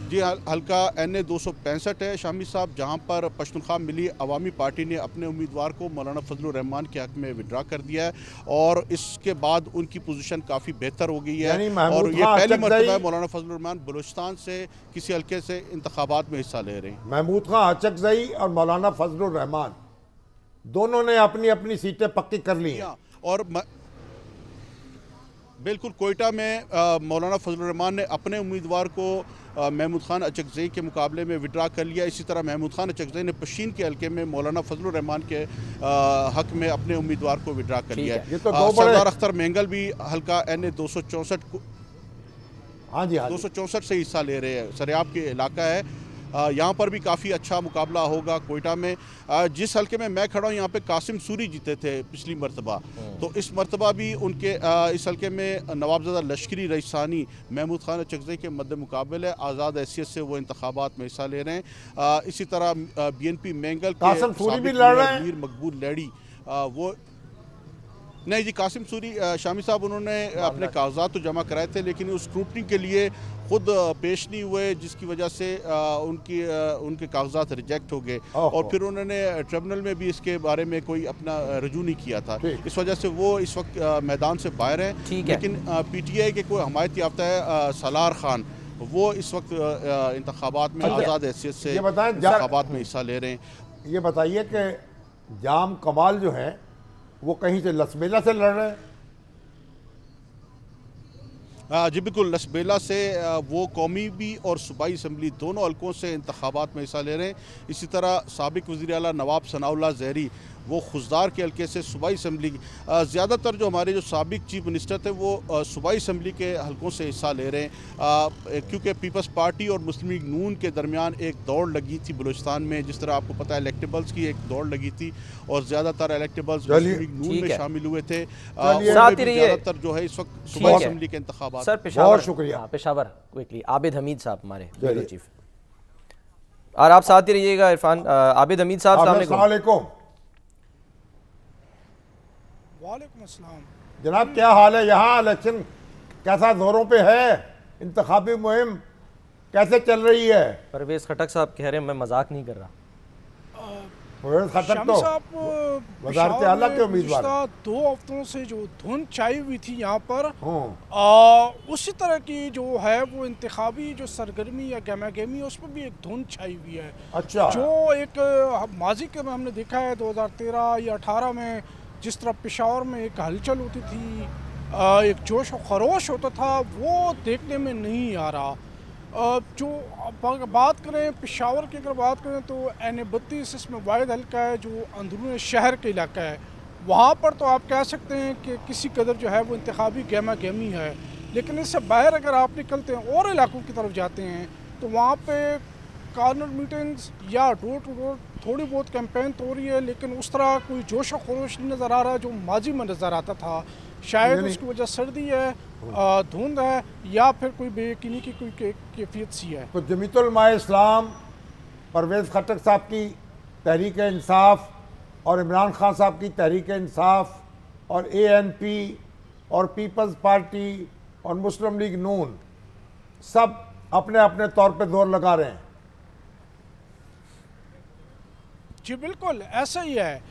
Speaker 5: जी हल्का NA 265 है शामी साहब, जहां पर पश्तूनख्वा मिली अवामी पार्टी ने अपने उम्मीदवार को मौलाना फजलुर रहमान के हक में विड्रा कर दिया है और इसके बाद उनकी पोजीशन काफ़ी बेहतर हो गई है और ये पहली मरतबा है मौलाना फजलुर रहमान बलूचिस्तान से किसी हल्के से इंतखाबात में हिस्सा ले रहे हैं।
Speaker 2: महमूद खां अचकज़ई और मौलाना फजलुर रहमान दोनों ने अपनी अपनी सीटें पक्की कर ली हैं
Speaker 5: और बिल्कुल कोयटा में मौलाना फजलुर रहमान ने अपने उम्मीदवार को महमूद खान अचकज़ई के मुकाबले में विड्रा कर लिया। इसी तरह महमूद खान अचकज़ई ने पशीन के हल्के में मौलाना फजलुर रहमान के हक में अपने उम्मीदवार को विड्रा कर लिया है। सरदार अख्तर मेंगल भी हल्का NA 264 264 से हिस्सा ले रहे हैं। सरियाब के इलाका है, यहाँ पर भी काफ़ी अच्छा मुकाबला होगा। कोयटा में जिस हल्के में मैं खड़ा हूँ यहाँ पे कासिम सूरी जीते थे पिछली मरतबा, तो इस मरतबा भी उनके इस हल्के में नवाबज़ादा लश्करी रईसानी महमूद खान अचकज़ई के मद्दे मुकाबले आज़ाद हैसियत से वो इंतखाबात में हिस्सा ले रहे हैं। इसी तरह BNP मेंगल के मीर मकबूल लैडी वो नहीं जी कासिम सूरी शामी साहब उन्होंने अपने कागजात तो जमा कराए थे लेकिन उस स्क्रूटनी के लिए खुद पेश नहीं हुए जिसकी वजह से उनके कागजात रिजेक्ट हो गए और फिर उन्होंने ट्रिब्यूनल में भी इसके बारे में कोई अपना रजू नहीं किया था। इस वजह से वो इस वक्त मैदान से बाहर हैं। लेकिन PTI के कोई हमायत याफ्ता है सलार खान, वो इस वक्त इंतखाबात में आज़ाद हैसियत से इंतखाबात में हिस्सा ले रहे हैं।
Speaker 2: ये बताइए कि जाम कमाल जो है वो कहीं से लसबेला से लड़ रहे हैं?
Speaker 5: जी बिल्कुल, लसबेला से वो कौमी भी और सूबाई असम्बली दोनों हल्कों से इंतखाबात में हिस्सा ले रहे हैं। इसी तरह साबिक वज़ीर आला नवाब सनाउल्लाह ज़हरी वो खुजदार के हल्के से सूबाई असम्बली, ज़्यादातर जो हमारे जो साबिक चीफ मिनिस्टर थे वो सूबाई असम्बली के हल्कों से हिस्सा ले रहे हैं क्योंकि पीपल्स पार्टी और मुस्लिम लीग नून के दरमियान एक दौड़ लगी थी बलूचिस्तान में। जिस तरह आपको पता है इलेक्टेबल्स की एक दौड़ लगी थी और ज़्यादातर इलेक्टेबल्स मुस्लिम लीग नून में शामिल हुए थे। ज़्यादातर जो है इस वक्त सूबाई असम्बली के इंतखाबात।
Speaker 1: सर पेशावर, शुक्रिया। पेशावर क्विकली आबिद हमीद साहब हमारे ब्यूरो चीफ, और आप साथ ही रहिएगा। इरफान आबिद हमीद साहब, अस्सलाम वालेकुम।
Speaker 6: वालेकुम अस्सलाम
Speaker 2: जनाब, क्या हाल है? यहाँ इलेक्शन कैसा जोरों पे है? इंतखाबी मुहिम कैसे चल रही है?
Speaker 1: परवेज खटक साहब कह रहे हैं मैं मजाक नहीं कर रहा।
Speaker 2: परवेज खटक तो वज़ारत आला के उम्मीदवार।
Speaker 6: 2 हफ्तों से जो धुन छाई हुई थी यहाँ पर, उसी तरह की जो है वो इंतखाबी जो सरगर्मी या गहमा गहमी उस पर भी एक धुन छाई हुई है।
Speaker 2: अच्छा,
Speaker 6: जो एक माजी के में हमने देखा है 2013 या 18 में जिस तरह पेशावर में एक हलचल होती थी, एक जोश और खरोश होता था, वो देखने में नहीं आ रहा। जो बात करें पेशावर की, अगर बात करें तो NA 32 इसमें वाहिद हल्का है जो अंदरून शहर के इलाका है। वहाँ पर तो आप कह सकते हैं कि किसी कदर जो है वो इंतखाबी गहमा गहमी है, लेकिन इससे बाहर अगर आप निकलते हैं और इलाकों की तरफ जाते हैं तो वहाँ पे कॉर्नर मीटिंग्स या डोर टू डोर थोड़ी बहुत कैंपेन तो हो रही है, लेकिन उस तरह कोई जोश और खरोश नहीं नज़र आ रहा जो माजी में नज़र आता था। शायद उसकी वजह सर्दी है, धुंध है, या फिर कोई बेयकीनी की कोई कैफियत सी है।
Speaker 2: तो जमीयत उलमा इस्लाम, परवेज़ खटक साहब की तहरीक इंसाफ और इमरान खान साहब की तहरीक इंसाफ और ANP और पीपल्स पार्टी और मुस्लिम लीग नून सब अपने अपने तौर पे जोर लगा रहे हैं।
Speaker 6: जी बिल्कुल ऐसा ही है।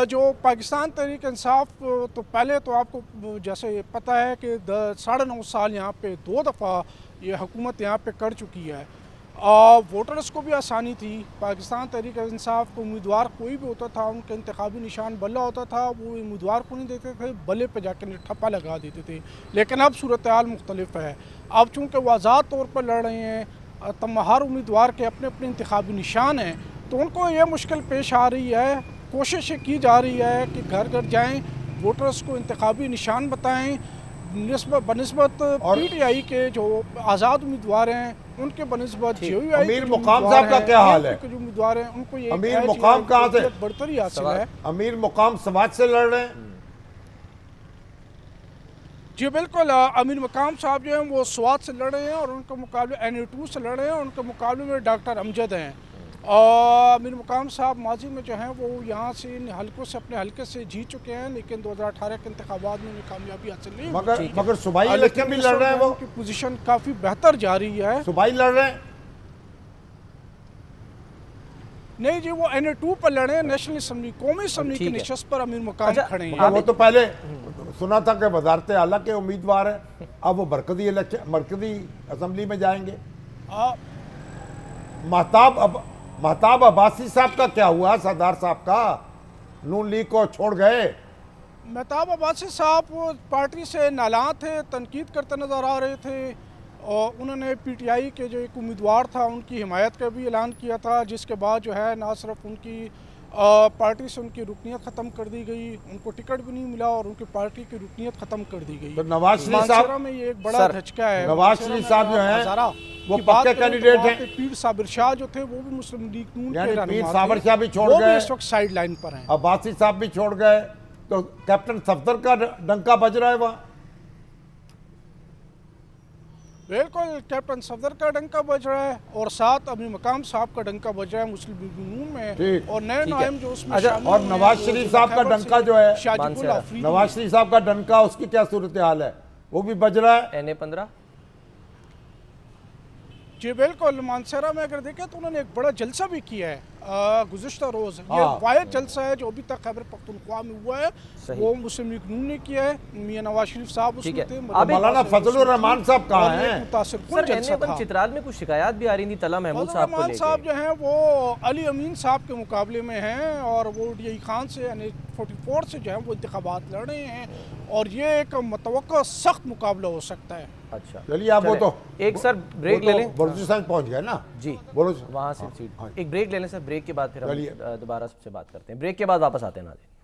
Speaker 6: जो पाकिस्तान तहरीक इंसाफ, तो पहले तो आपको जैसे पता है कि 9.5 साल यहाँ पे 2 दफ़ा ये हुकूमत यहाँ पे कर चुकी है। वोटर्स को भी आसानी थी। पाकिस्तान तहरीक इंसाफ को उम्मीदवार कोई भी होता था, उनका इंतखाबी निशान बल्ला होता था, वो उम्मीदवार को नहीं देते थे, बल्ले पे जाकर ठप्पा लगा देते थे। लेकिन अब सूरत हाल मुख्तलिफ है। अब चूँकि वो आज़ाद तौर पर लड़ रहे हैं, हर उम्मीदवार के अपने अपने इंतखाबी निशान हैं, तो उनको ये मुश्किल पेश आ रही है। कोशिशें की जा रही है कि घर घर जाएँ, वोटर्स को इंतखाबी निशान बताएँ, बनिस्बत PTI के जो आज़ाद उम्मीदवार हैं उनके बनिस्बत
Speaker 2: अमीर मुकाम साहब का क्या हाल है?
Speaker 6: जो उम्मीदवार हैं उनको ये
Speaker 2: अमीर मुकाम कहाँ से
Speaker 6: बढ़तरी हासिल है?
Speaker 2: अमीर मुकाम समाज से लड़ रहे हैं।
Speaker 6: जी बिल्कुल, अमीर मुकाम साहब जो हैं वो स्वात से लड़ रहे हैं और उनके मुकाबले NA2 से लड़ रहे हैं, और उनके मुकाबले में डॉक्टर अमजद हैं। अमीर मुकाम साहब माजी में जो हैं वो यहाँ से इन हल्कों से अपने हल्के से जीत चुके हैं, लेकिन 2018 के इंतखाबात में कामयाबी हासिल नहीं हुई।
Speaker 2: मगर सूबाई इलेक्शन भी लड़ रहे हैं, वो
Speaker 6: उनकी पोजीशन काफ़ी बेहतर जा रही है।
Speaker 2: सूबाई लड़ रहे हैं?
Speaker 6: नहीं जी, वो NA2 पर लड़े हैं, नेशनल असम्बली, कौमी असम्बली की नशस्त पर अमीर मुकाम खड़े हैं।
Speaker 2: वो तो पहले सुना था कि वजारत आला के उम्मीदवार है, अब वो मरकजी असम्बली में जाएंगे। महताब अब्बासी साहब का क्या हुआ? सरदार साहब का नून लीग को छोड़ गए।
Speaker 6: महताब अब्बासी साहब वो पार्टी से नाला थे, तनकीद करते नज़र आ रहे थे, और उन्होंने PTI के जो एक उम्मीदवार था उनकी हिमायत का भी ऐलान किया था, जिसके बाद जो है ना सिर्फ उनकी पार्टी से उनकी रुकनियत ख़त्म कर दी गई, उनको टिकट भी नहीं मिला और उनकी पार्टी की रुकनियत ख़त्म कर दी गई।
Speaker 2: तो नवाज शरीफ साहब
Speaker 6: में ये एक बड़ा झटका है।
Speaker 2: नवाज शरीफ साहब जो है वो पक्के कैंडिडेट हैं।
Speaker 6: पीर साबिर शाह जो थे वो भी मुस्लिम लीग नून के रहनुमा थे,
Speaker 2: पीर साबिर शाह भी छोड़ गए,
Speaker 6: इस वक्त साइड लाइन पर हैं।
Speaker 2: अब्बासी साहब भी छोड़ गए, तो कैप्टन सफदर का डंका बज रहा है वहाँ।
Speaker 6: बिल्कुल, कैप्टन सफदर का डंका बज रहा है और साथ अमीर मकाम साहब का डंका बज रहा है मुस्लिम लीग नून में, और नए नायम जो उसमें
Speaker 2: और नवाज शरीफ साहब का डंका जो है, नवाज शरीफ साहब का डंका, उसकी क्या सूरत हाल है? वो भी बज रहा है।
Speaker 1: NA15
Speaker 6: जी बिल्कुल, मानसरा में अगर देखें तो उन्होंने एक बड़ा जलसा भी किया है गुज़िश्ता रोज़। ये वाहिद जलसा है जो अभी तक खैबर पख्तूनख्वा में हुआ है, वो मुस्लिम लीग नून ने किया है। मियां नवाज शरीफ साहब उसमें थे,
Speaker 2: मौलाना फजलुर रहमान साहब कहाँ हैं?
Speaker 1: चित्राल में कुछ शिकायत भी आ रही थी तला महमूद साहब को लेकर।
Speaker 6: साहब जो हैं वो अली अमीन साहब के मुकाबले में हैं, और वो DI खान से NA44 से जो है वो इंतखाबात लड़ रहे हैं, और ये एक मुतवक्का सख्त मुकाबला हो सकता है।
Speaker 1: अच्छा
Speaker 2: चलिए, आप वो तो
Speaker 1: एक सर ब्रेक ले लें।
Speaker 2: बलूचिस्तान पहुंच गए ना जी, बोलो
Speaker 1: वहाँ से सीट। एक ब्रेक ले लें सर, ब्रेक के बाद फिर हम दोबारा सबसे बात करते हैं। ब्रेक के बाद वापस आते हैं नाज़रीन।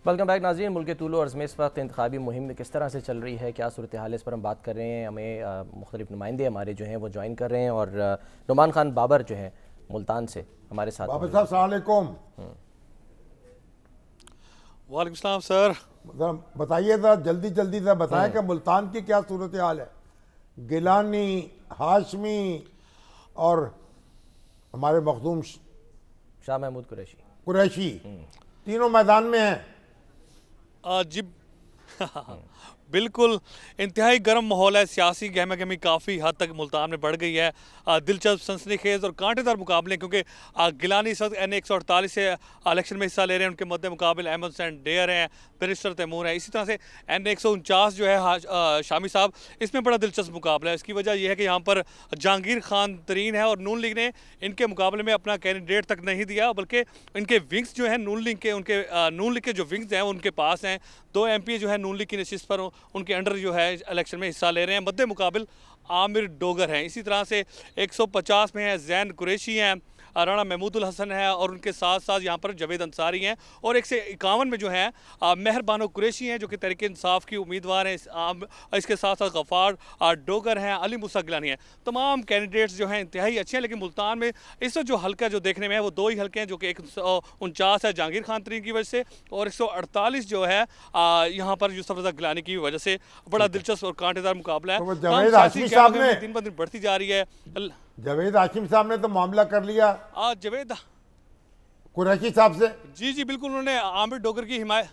Speaker 1: वेलकम बैक नाज़रीन। मुल्क तूलो अर्ज़ में इस वक्त इंतखाबी मुहिम में किस तरह से चल रही है, क्या सूरत हाल है, इस पर हम बात कर रहे हैं। हमें मुख्तलिफ नुमाइंदे हमारे जो हैं वो ज्वाइन कर रहे हैं, और नुमान खान बाबर जो हैं मुल्तान से हमारे साथ।
Speaker 2: बाबर साहब अस्सलाम वालेकुम।
Speaker 7: वालेकुम सलाम सर।
Speaker 2: बताइए ज़रा जल्दी से बताएं कि मुल्तान की क्या सूरत हाल है? गिलानी, हाशमी और हमारे मखदूम
Speaker 1: शाह महमूद
Speaker 2: कुरैशी तीनों मैदान में हैं।
Speaker 7: जी बिल्कुल इंतहाई गर्म माहौल है, सियासी गहमा गहमी काफ़ी हद तक मुल्तान में बढ़ गई है। दिलचस्प, सनसनीखेज और कांटेदार मुकाबले, क्योंकि गिलानी इस वक्त NA148 से इलेक्शन में हिस्सा ले रहे हैं, उनके मद्दे मुकाबले अहमद हुसैन डेयर हैं, बैरिस्टर तैमूर हैं। इसी तरह से NA149 जो है शामी साहब, इसमें बड़ा दिलचस्प मुकाबला है। इसकी वजह यह है कि यहाँ पर जहांगीर खान तरीन है, और नून लीग ने इनके मुकाबले में अपना कैंडिडेट तक नहीं दिया, बल्कि इनके विंग्स जो हैं नून लीग के, उनके नून लीग के जो विंग्स हैं उनके पास हैं। 2 MP जो है नून लीग की नशिस्त पर उनके अंडर जो है इलेक्शन में हिस्सा ले रहे हैं। मद्दे मुकाबिल आमिर डोगर हैं। इसी तरह से 150 में है जैन कुरैशी हैं, राणा महमूदुल हसन है, और उनके साथ साथ यहाँ पर जावेद अंसारी हैं, और 151 में जो है मेहरबानो कुरैशी हैं जो कि तहरीक इंसाफ की उम्मीदवार हैं। इसके साथ साथ गफ़ार डोगर हैं, अली मूसा गिलानी हैं। तमाम कैंडिडेट्स जो हैं इंतहाई अच्छे हैं, लेकिन मुल्तान में इस वक्त जो हल्का जो देखने में है वो 2 ही हल्के हैं, जो कि 149 है जहांगीर खान तरीन की वजह से, और 148 जो है यहाँ पर यूसुफ रज़ा गिलानी की वजह से। बड़ा दिलचस्प और कांटेदार मुकाबला है। दिन ब दिन बढ़ती जा रही है।
Speaker 2: जावेद हाशिम साहब ने तो मामला कर लिया
Speaker 7: जावेद
Speaker 2: कुरैशी साहब से।
Speaker 7: जी बिल्कुल, उन्होंने आमिर डोगर की हिमायत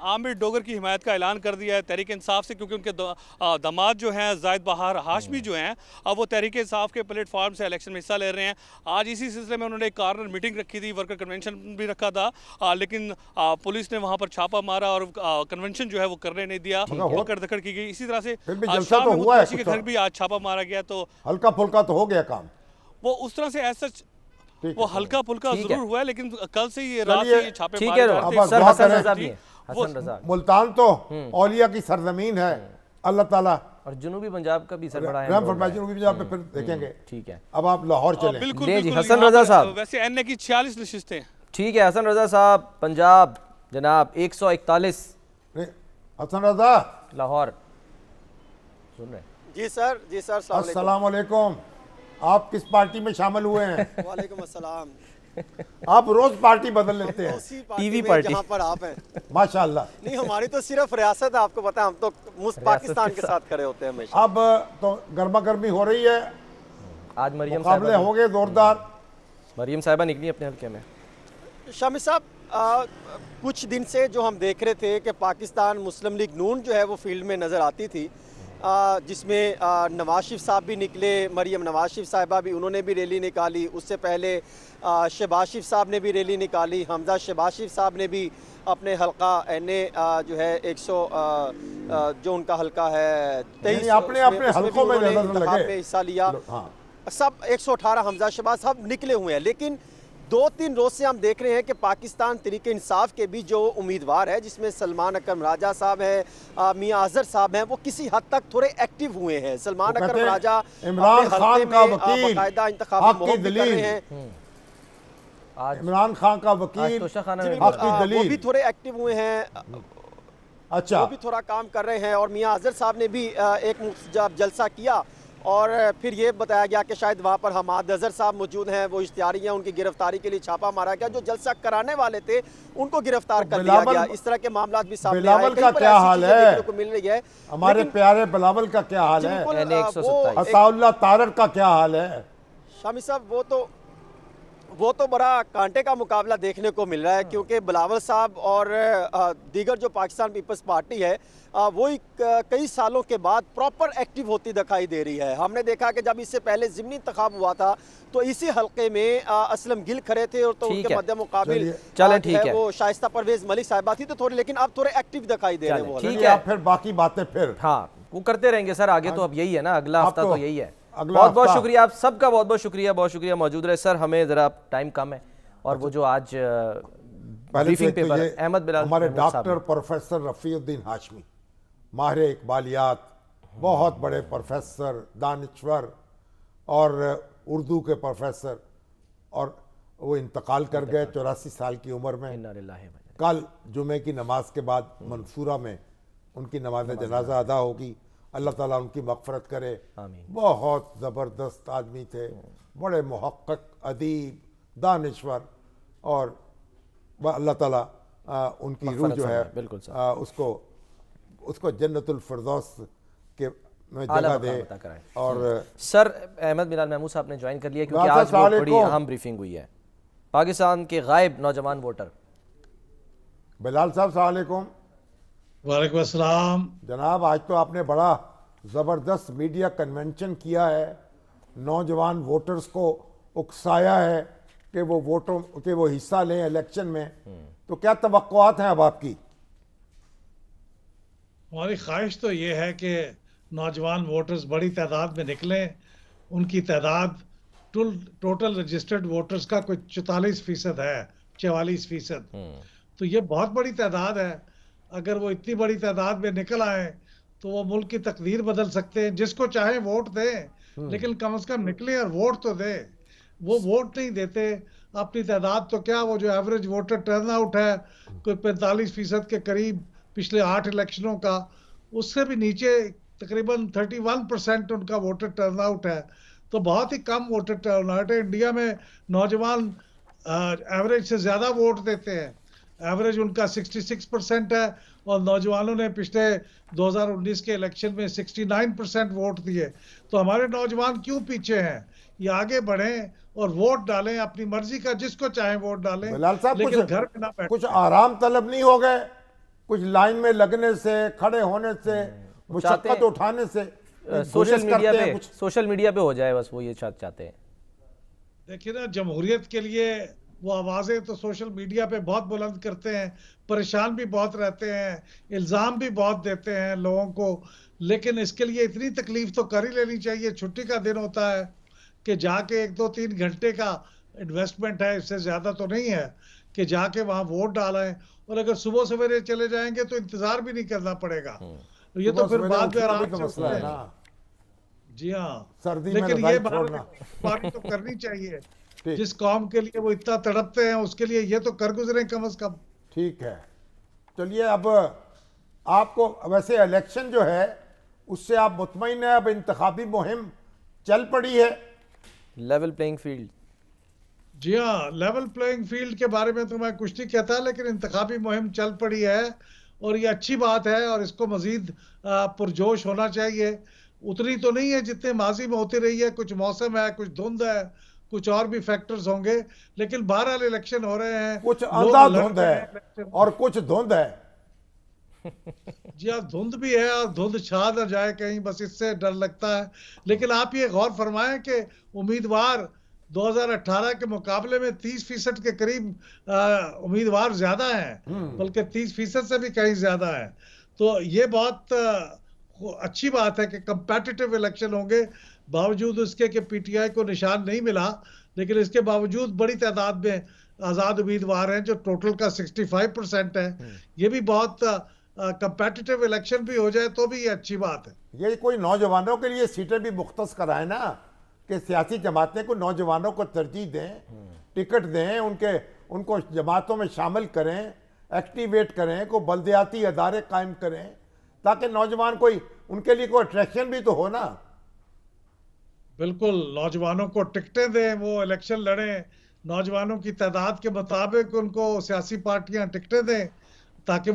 Speaker 7: आमिर डोगर की हिमायत का ऐलान कर दिया है तहरीक इंसाफ से, क्योंकि उनके दामाद जो हैं जाहिद बहार हाशमी जो हैं, अब वो तहरीक इंसाफ के प्लेटफॉर्म से इलेक्शन में हिस्सा ले रहे हैं। आज इसी सिलसिले में उन्होंने एक कॉर्नर मीटिंग रखी थी, वर्कर कन्वेंशन भी रखा था, लेकिन पुलिस ने वहाँ पर छापा मारा और कन्वेंशन जो है वो करने नहीं दिया, पकड़ धकड़ की गई। इसी तरह से के घर भी आज छापा मारा गया, तो
Speaker 2: हल्का फुल्का तो हो गया काम।
Speaker 7: वो उस तरह से ऐसा वो हल्का फुल्का जरूर हुआ है, लेकिन कल से ये रात से ये छापे मारे जा रहे थे।
Speaker 2: मुल्तान तो औलिया की सरजमीन है, अल्लाह ताला
Speaker 1: और जनूबी पंजाब का भी सरबराह है,
Speaker 2: जनूबी पंजाब में फिर देखेंगे।
Speaker 1: ठीक है,
Speaker 2: अब आप लाहौर चलें।
Speaker 7: बिल्कुल,
Speaker 1: जी हसन रजा साहब,
Speaker 7: वैसे एनए की 46 नशिस्तें।
Speaker 1: ठीक है हसन रजा साहब, पंजाब जनाब 141।
Speaker 2: हसन रजा
Speaker 1: लाहौर सुन रहे?
Speaker 8: जी सर, जी सर।
Speaker 2: अस्सलाम वालेकुम। आप किस पार्टी में शामिल हुए हैं?
Speaker 8: वालेकुम अस्सलाम।
Speaker 2: आप रोज पार्टी बदल लेते हैं।
Speaker 1: टीवी पार्टी
Speaker 8: जहाँ पर आप हैं।
Speaker 2: माशाल्लाह।
Speaker 8: नहीं, हमारी तो सिर्फ रियासत है, आपको पता है, हम तो पाकिस्तान के साथ खड़े होते हैं हमेशा।
Speaker 2: अब तो गर्मा गर्मी हो रही है,
Speaker 1: आज मरियम
Speaker 2: मुकाबले हो गए जोरदार।
Speaker 1: मरियम साहिबा निकली अपने हल्के में।
Speaker 8: शामी साहब, कुछ दिन से जो हम देख रहे थे कि पाकिस्तान मुस्लिम लीग नून जो है वो फील्ड में नज़र आती थी, जिसमें नवाज शरीफ साहब भी निकले, मरियम नवाज शरीफ साहिबा भी, उन्होंने भी रैली निकाली। उससे पहले शहबाज शरीफ साहब ने भी रैली निकाली। हमजा शहबाज शरीफ साहब ने भी अपने हल्का एनए जो है 100 जो उनका हल्का है 23
Speaker 2: अपने हल्कों में
Speaker 8: हिस्सा लिया। सब 118 हमजा शहबाज साहब निकले हुए हैं, लेकिन 2-3 रोज से हम देख रहे हैं कि पाकिस्तान तहरीक इंसाफ के भी जो उम्मीदवार है, जिसमें सलमान अकरम राजा साहब हैं, मियां अजहर साहब हैं, वो किसी हद तक थोड़े एक्टिव हुए हैं। सलमान अकरम राजा
Speaker 2: इमरान खान का वकील,
Speaker 8: बाकायदा इंतखाबी मुहिम कर रहे हैं।
Speaker 2: इमरान खान का वकील,
Speaker 8: वो भी थोड़े एक्टिव हुए हैं।
Speaker 2: अच्छा,
Speaker 8: वो भी थोड़ा काम कर रहे हैं। और मियां अजहर साहब ने भी एक जलसा किया और फिर ये बताया गया कि शायद वहाँ पर हमाद अजहर साहब मौजूद हैं, वो इश्तिहारी हैं, उनकी गिरफ्तारी के लिए छापा मारा गया। जो जलसा कराने वाले थे उनको गिरफ्तार कर लिया गया। इस तरह के मामला भी सामने आए।
Speaker 2: बिलावल का क्या हाल है?
Speaker 8: को मिल रही है
Speaker 2: हमारे प्यारे बिलावल का क्या हाल है? अताउल्लाह तारक का क्या हाल है?
Speaker 8: शामी साहब, वो तो बड़ा कांटे का मुकाबला देखने को मिल रहा है, क्योंकि बिलावल साहब और दीगर जो पाकिस्तान पीपल्स पार्टी है वो कई सालों के बाद प्रॉपर एक्टिव होती दिखाई दे रही है। हमने देखा कि जब इससे पहले ज़िमनी इंतखाब हुआ था तो इसी हल्के में असलम गिल खड़े थे, और तो उनके मध्य मुकाबिल वो शाइस्ता परवेज मलिक साहिबा थी, तो थोड़े, लेकिन अब थोड़े एक्टिव दिखाई दे रहे हैं।
Speaker 1: ठीक है,
Speaker 2: फिर बाकी बातें फिर
Speaker 1: वो करते रहेंगे सर आगे। तो अब यही है ना, अगला हफ्ता तो यही है। बहुत बहुत शुक्रिया आप सबका, बहुत बहुत शुक्रिया, बहुत शुक्रिया मौजूद रहे सर। हमें जरा टाइम कम है, और वो जो आज ब्रीफिंग पेपर अहमद बिलाल,
Speaker 2: हमारे डॉक्टर प्रोफेसर रफ़ीउद्दीन हाशमी, माहिर इकबालियात, बहुत बड़े प्रोफेसर, दानिश्वर और उर्दू के प्रोफेसर, और वो इंतकाल कर गए 84 साल की उम्र में। कल जुमे की नमाज के बाद मंसूरा में उनकी नमाज जनाजा अदा होगी। अल्लाह ताला उनकी मग़फ़रत करे। बहुत ज़बरदस्त आदमी थे, बड़े मुहक़्क़िक़, अदीब, दानिश्वर, और अल्लाह ताला उनकी रूह जो है उसको जन्नतुल फिरदौस के में जगह दे। और
Speaker 1: सर अहमद बिलाल महमूद साहब ने ज्वाइन कर लिया, क्योंकि आज बहुत बड़ी अहम ब्रीफिंग हुई है। पाकिस्तान के गायब नौजवान वोटर
Speaker 2: बिलाल साहब, अस्सलाम वालेकुम।
Speaker 9: वालेकुम अस्सलाम
Speaker 2: जनाब, आज तो आपने बड़ा ज़बरदस्त मीडिया कन्वेंशन किया है, नौजवान वोटर्स को उकसाया है कि वो हिस्सा लें इलेक्शन में। तो क्या तवक्कुआत हैं अब आपकी?
Speaker 9: हमारी ख्वाहिश तो ये है कि नौजवान वोटर्स बड़ी तादाद में निकलें। उनकी तादाद टोटल रजिस्टर्ड वोटर्स का कोई 44% है, 44%। तो ये बहुत बड़ी तादाद है। अगर वो इतनी बड़ी तादाद में निकल आए तो वो मुल्क की तकदीर बदल सकते हैं। जिसको चाहे वोट दें, लेकिन कम से कम निकले और वोट तो दें। वो वोट नहीं देते, अपनी तादाद तो क्या, वो जो एवरेज वोटर टर्नआउट है कोई 45% के करीब पिछले 8 इलेक्शनों का, उससे भी नीचे तकरीबन 31% उनका वोटर टर्नआउट है। तो बहुत ही कम वोटर टर्नआउट है। इंडिया में नौजवान एवरेज से ज़्यादा वोट देते हैं। एवरेज उनका 66% है, और नौजवानों ने पिछले 2019 के इलेक्शन में 69% वोट दिए। तो हमारे नौजवान क्यों पीछे हैं? ये आगे बढ़ें और वोट डालें, अपनी मर्जी का जिसको चाहे वोट डालें,
Speaker 2: बिलाल साहब,
Speaker 9: लेकिन घर में ना बैठे।
Speaker 2: कुछ आराम तलब नहीं हो गए? कुछ लाइन में लगने से, खड़े होने से, मुशक्कत उठाने से
Speaker 1: सोशल मीडिया पे हो जाए, बस वो ये चाहते हैं।
Speaker 9: देखिए ना, जमहूरियत के लिए वो आवाज़ें तो सोशल मीडिया पे बहुत बुलंद करते हैं, परेशान भी बहुत रहते हैं, इल्ज़ाम भी बहुत देते हैं लोगों को, लेकिन इसके लिए इतनी तकलीफ तो कर ही लेनी चाहिए। छुट्टी का दिन होता है कि जाके 1-2-3 घंटे का इन्वेस्टमेंट है, इससे ज़्यादा तो नहीं है कि जाके वहाँ वोट डालें। और अगर सुबह सवेरे चले जाएंगे तो इंतज़ार भी नहीं करना पड़ेगा, तो ये तो फिर बाद में आराम से है। जी हाँ, लेकिन ये बात तो करनी चाहिए। जिस कौम के लिए वो इतना तड़पते हैं उसके लिए ये तो कर गुजरे कम से कम।
Speaker 2: ठीक है, चलिए अब आपको वैसे इलेक्शन जो है उससे आप मुतमईन है? अब इंतखाबी मुहिम चल पड़ी है,
Speaker 1: लेवल प्लेइंग फील्ड।
Speaker 9: जी हाँ, लेवल प्लेइंग फील्ड के बारे में तो मैं कुछ नहीं कहता, लेकिन इंतखाबी मुहिम चल पड़ी है और ये अच्छी बात है और इसको मजीद पुरजोश होना चाहिए। उतनी तो नहीं है जितने माजी में होती रही है, कुछ मौसम है, कुछ धुंध है, कुछ और भी फैक्टर्स होंगे, लेकिन बहरहाल इलेक्शन हो रहे हैं।
Speaker 2: कुछ अंधाधुंध है और कुछ धुंध है।
Speaker 9: जी हाँ, धुंध भी है और धुंध छा न जाए कहीं, बस इससे डर लगता है। लेकिन आप ये गौर फरमाएं कि उम्मीदवार 2018 के मुकाबले में 30% के करीब उम्मीदवार ज्यादा हैं, बल्कि 30% से भी कहीं ज्यादा है। तो ये बहुत अच्छी बात है कि कंपेटिटिव इलेक्शन होंगे, बावजूद उसके कि पीटीआई को निशान नहीं मिला, लेकिन इसके बावजूद बड़ी तादाद में आज़ाद उम्मीदवार हैं, जो टोटल का 65% है। ये भी बहुत कंपेटिटिव इलेक्शन भी हो जाए तो भी ये अच्छी बात है।
Speaker 2: ये कोई नौजवानों के लिए सीटें भी मुख्तस कराए ना, कि सियासी जमातें को नौजवानों को तरजीह दें, टिकट दें, उनको जमातों में शामिल करें, एक्टिवेट करें, को बल्दियाती अदारे कायम करें, ताकि नौजवान कोई उनके लिए कोई अट्रैक्शन भी तो हो ना।
Speaker 9: बिल्कुल, नौजवानों को टिकटें दें, वो इलेक्शन लड़ें, नौजवानों की तादाद के मुताबिक उनको सियासी पार्टियां टिकटें दें, ताकि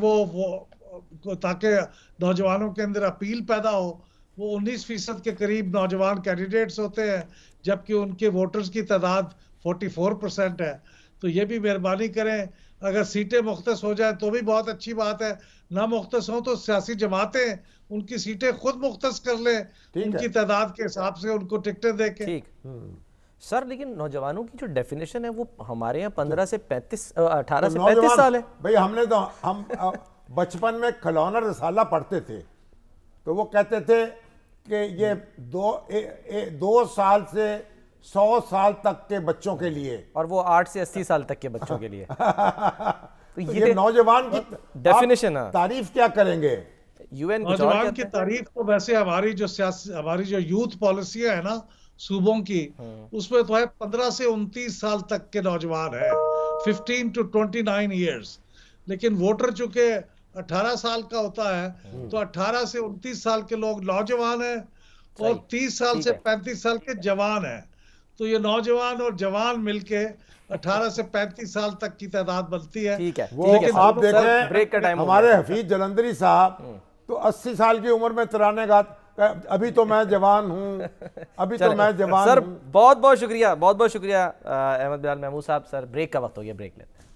Speaker 9: नौजवानों के अंदर अपील पैदा हो। वो 19% के करीब नौजवान कैंडिडेट्स होते हैं, जबकि उनके वोटर्स की तादाद 44% है। तो ये भी मेहरबानी करें, अगर सीटें मुख्तस हो जाए तो भी बहुत अच्छी बात है, ना मुख्तस हो तो सियासी जमातें उनकी सीटें खुद मुख्तस कर लें, उनकी तादाद के हिसाब से उनको टिकटें दे के।
Speaker 1: ठीक सर, लेकिन नौजवानों की जो डेफिनेशन है वो हमारे यहाँ 18 से 35 साल है।
Speaker 2: भाई हम बचपन में खिलौना रसाला पढ़ते थे, तो वो कहते थे कि ये 2 साल से 100 साल तक के बच्चों के लिए, और
Speaker 1: वो 8 से 80 साल तक के बच्चों के लिए।
Speaker 2: तो ये नौजवान की
Speaker 1: डेफिनेशन है,
Speaker 2: तारीफ क्या करेंगे?
Speaker 9: यूएन नौजवान की तारीफ तो वैसे हमारी जो यूथ पॉलिसियां है ना सूबों की, उसमें तो है 15 से 29 साल तक के नौजवान है, 15 to 29 years। लेकिन वोटर चूंकि 18 साल का होता है, तो 18 से 29 साल के लोग नौजवान हैं और 30 साल से 35 साल के जवान हैं। तो ये नौजवान और जवान मिलके 18 से 35 साल तक की तादाद बनती है।
Speaker 1: ठीक है,
Speaker 2: वो आप देख रहे हैं हमारे हफीज जलंधरी साहब तो 80 साल की उम्र में तराने गा, अभी तो मैं जवान हूँ, अभी तो मैं जवान
Speaker 1: सर
Speaker 2: हूँ।
Speaker 1: बहुत बहुत शुक्रिया अहमद बिलाल महमूद साहब। सर ब्रेक का वक्त हो गया, ब्रेक लेते हैं।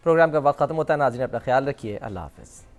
Speaker 1: प्रोग्राम का वक्त खत्म होता है, नाज़रीन अपना ख्याल रखिए, अल्लाह हाफ़िज़।